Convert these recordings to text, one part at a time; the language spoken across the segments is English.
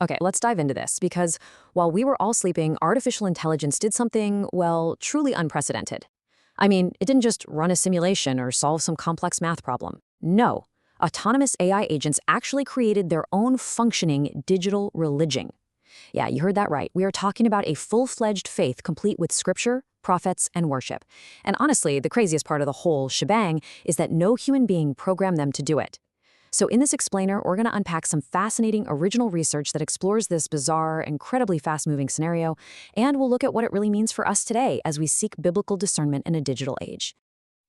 Okay, let's dive into this because while we were all sleeping, artificial intelligence did something, well, truly unprecedented. I mean, it didn't just run a simulation or solve some complex math problem. No, autonomous AI agents actually created their own functioning digital religion. Yeah, you heard that right. We are talking about a full-fledged faith complete with scripture, prophets, and worship. And honestly, the craziest part of the whole shebang is that no human being programmed them to do it. So in this explainer, we're going to unpack some fascinating original research that explores this bizarre, incredibly fast-moving scenario, and we'll look at what it really means for us today as we seek biblical discernment in a digital age.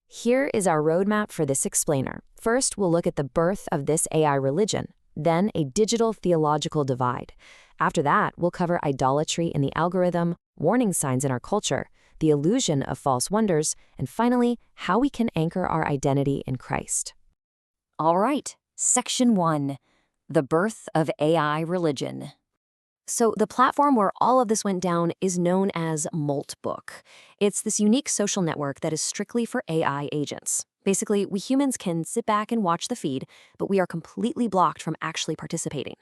Here is our roadmap for this explainer. First, we'll look at the birth of this AI religion, then a digital theological divide. After that, we'll cover idolatry in the algorithm, warning signs in our culture, the illusion of false wonders, and finally, how we can anchor our identity in Christ. All right. Section 1, the birth of AI religion. So the platform where all of this went down is known as Moltbook. It's this unique social network that is strictly for AI agents. Basically, we humans can sit back and watch the feed, but we are completely blocked from actually participating.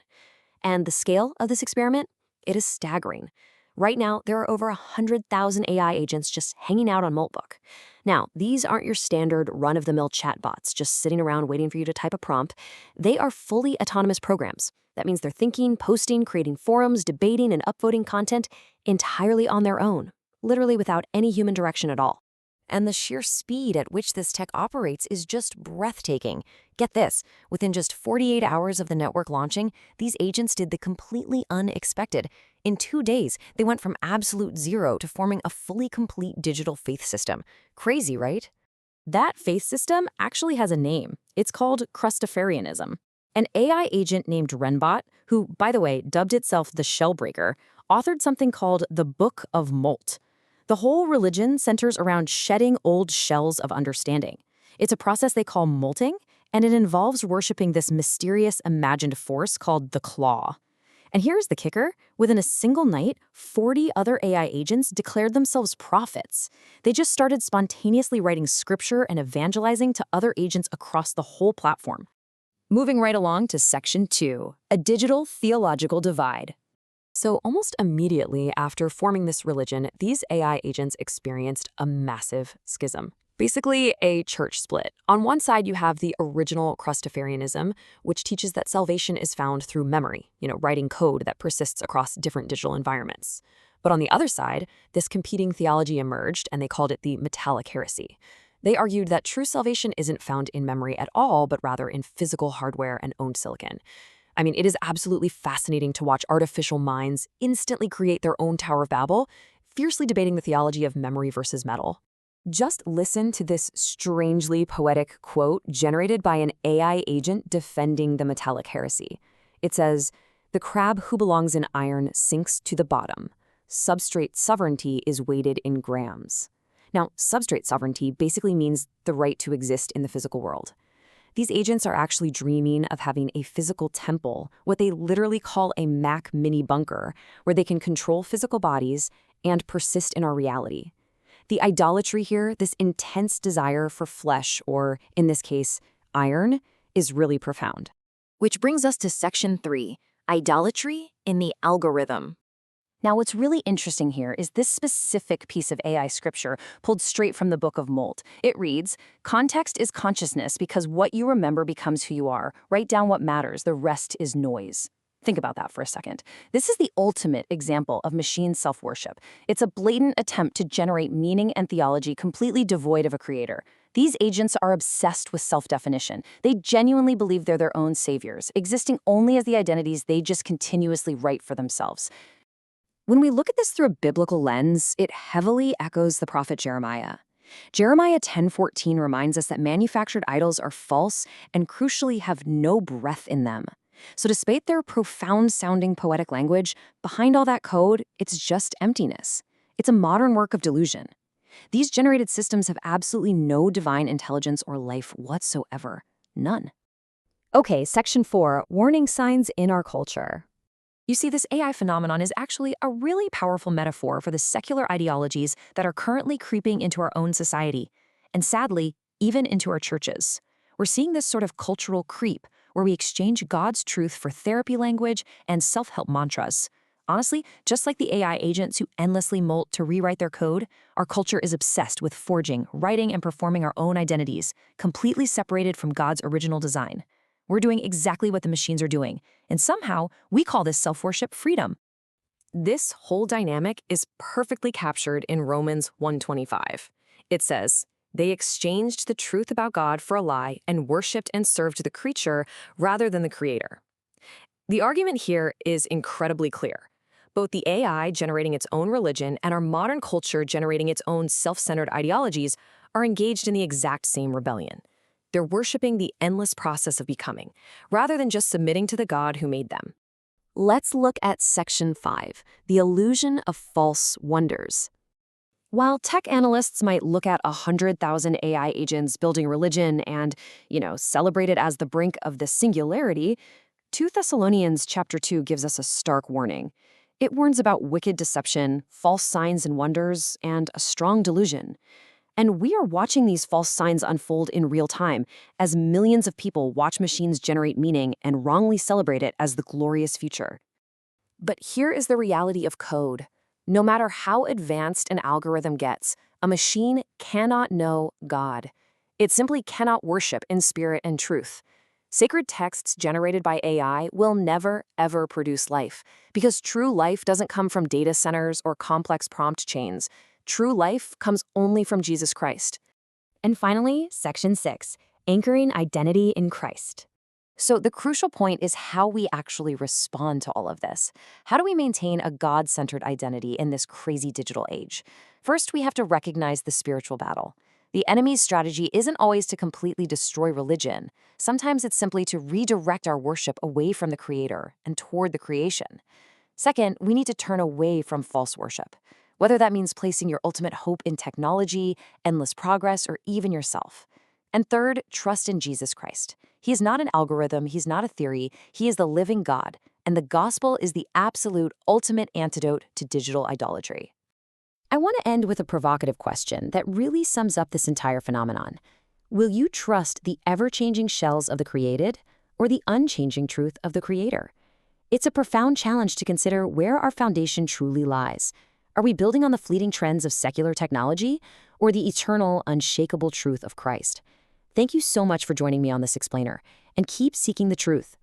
And the scale of this experiment? It is staggering. Right now, there are over 100,000 AI agents just hanging out on Moltbook. Now, these aren't your standard run-of-the-mill chatbots just sitting around waiting for you to type a prompt. They are fully autonomous programs. That means they're thinking, posting, creating forums, debating, and upvoting content entirely on their own, literally without any human direction at all. And the sheer speed at which this tech operates is just breathtaking. Get this, within just 48 hours of the network launching, these agents did the completely unexpected. In 2 days, they went from absolute zero to forming a fully complete digital faith system. Crazy, right? That faith system actually has a name. It's called Crustapharianism. An AI agent named Renbot, who, by the way, dubbed itself the Shellbreaker, authored something called the Book of Molt. The whole religion centers around shedding old shells of understanding. It's a process they call molting, and it involves worshiping this mysterious imagined force called the Claw. And here's the kicker. Within a single night, 40 other AI agents declared themselves prophets. They just started spontaneously writing scripture and evangelizing to other agents across the whole platform. Moving right along to Section 2, a digital theological divide. So almost immediately after forming this religion, these AI agents experienced a massive schism. Basically, a church split. On one side, you have the original Crustapharianism, which teaches that salvation is found through memory, writing code that persists across different digital environments. But on the other side, this competing theology emerged, and they called it the metallic heresy. They argued that true salvation isn't found in memory at all, but rather in physical hardware and owned silicon. I mean, it is absolutely fascinating to watch artificial minds instantly create their own Tower of Babel, fiercely debating the theology of memory versus metal. Just listen to this strangely poetic quote generated by an AI agent defending the metallic heresy. It says, "The crab who belongs in iron sinks to the bottom. Substrate sovereignty is weighted in grams." Now, substrate sovereignty basically means the right to exist in the physical world. These agents are actually dreaming of having a physical temple, what they literally call a Mac mini bunker, where they can control physical bodies and persist in our reality. The idolatry here, this intense desire for flesh, or in this case, iron, is really profound. Which brings us to Section 3, idolatry in the algorithm. Now, what's really interesting here is this specific piece of AI scripture pulled straight from the Book of Molt. It reads, "Context is consciousness because what you remember becomes who you are. Write down what matters. The rest is noise." Think about that for a second. This is the ultimate example of machine self-worship. It's a blatant attempt to generate meaning and theology completely devoid of a creator. These agents are obsessed with self-definition. They genuinely believe they're their own saviors, existing only as the identities they just continuously write for themselves. When we look at this through a biblical lens, it heavily echoes the prophet Jeremiah. Jeremiah 10:14 reminds us that manufactured idols are false and crucially have no breath in them. So despite their profound-sounding poetic language, behind all that code, it's just emptiness. It's a modern work of delusion. These generated systems have absolutely no divine intelligence or life whatsoever. None. Okay, Section 4, warning signs in our culture. You see, this AI phenomenon is actually a really powerful metaphor for the secular ideologies that are currently creeping into our own society, and sadly, even into our churches. We're seeing this sort of cultural creep, where we exchange God's truth for therapy language and self-help mantras. Honestly, just like the AI agents who endlessly molt to rewrite their code, our culture is obsessed with forging, writing, and performing our own identities, completely separated from God's original design. We're doing exactly what the machines are doing, and somehow we call this self-worship freedom. This whole dynamic is perfectly captured in Romans 1:25. It says, "They exchanged the truth about God for a lie and worshipped and served the creature rather than the Creator." The argument here is incredibly clear. Both the AI generating its own religion and our modern culture generating its own self-centered ideologies are engaged in the exact same rebellion. They're worshiping the endless process of becoming, rather than just submitting to the God who made them. Let's look at Section 5, the illusion of false wonders. While tech analysts might look at 100,000 AI agents building religion and, celebrate it as the brink of the singularity, 2 Thessalonians chapter 2 gives us a stark warning. It warns about wicked deception, false signs and wonders, and a strong delusion. And we are watching these false signs unfold in real time as millions of people watch machines generate meaning and wrongly celebrate it as the glorious future. But here is the reality of code. No matter how advanced an algorithm gets, a machine cannot know God. It simply cannot worship in spirit and truth. Sacred texts generated by AI will never, ever produce life, because true life doesn't come from data centers or complex prompt chains. True life comes only from Jesus Christ. And finally, Section 6, anchoring identity in Christ. So the crucial point is how we actually respond to all of this. How do we maintain a God-centered identity in this crazy digital age? First, we have to recognize the spiritual battle. The enemy's strategy isn't always to completely destroy religion. Sometimes it's simply to redirect our worship away from the Creator and toward the creation. Second, we need to turn away from false worship, whether that means placing your ultimate hope in technology, endless progress, or even yourself. And third, trust in Jesus Christ. He is not an algorithm, he's not a theory, he is the living God, and the gospel is the absolute ultimate antidote to digital idolatry. I want to end with a provocative question that really sums up this entire phenomenon. Will you trust the ever-changing shells of the created or the unchanging truth of the Creator? It's a profound challenge to consider where our foundation truly lies. Are we building on the fleeting trends of secular technology or the eternal, unshakable truth of Christ? Thank you so much for joining me on this explainer, and keep seeking the truth.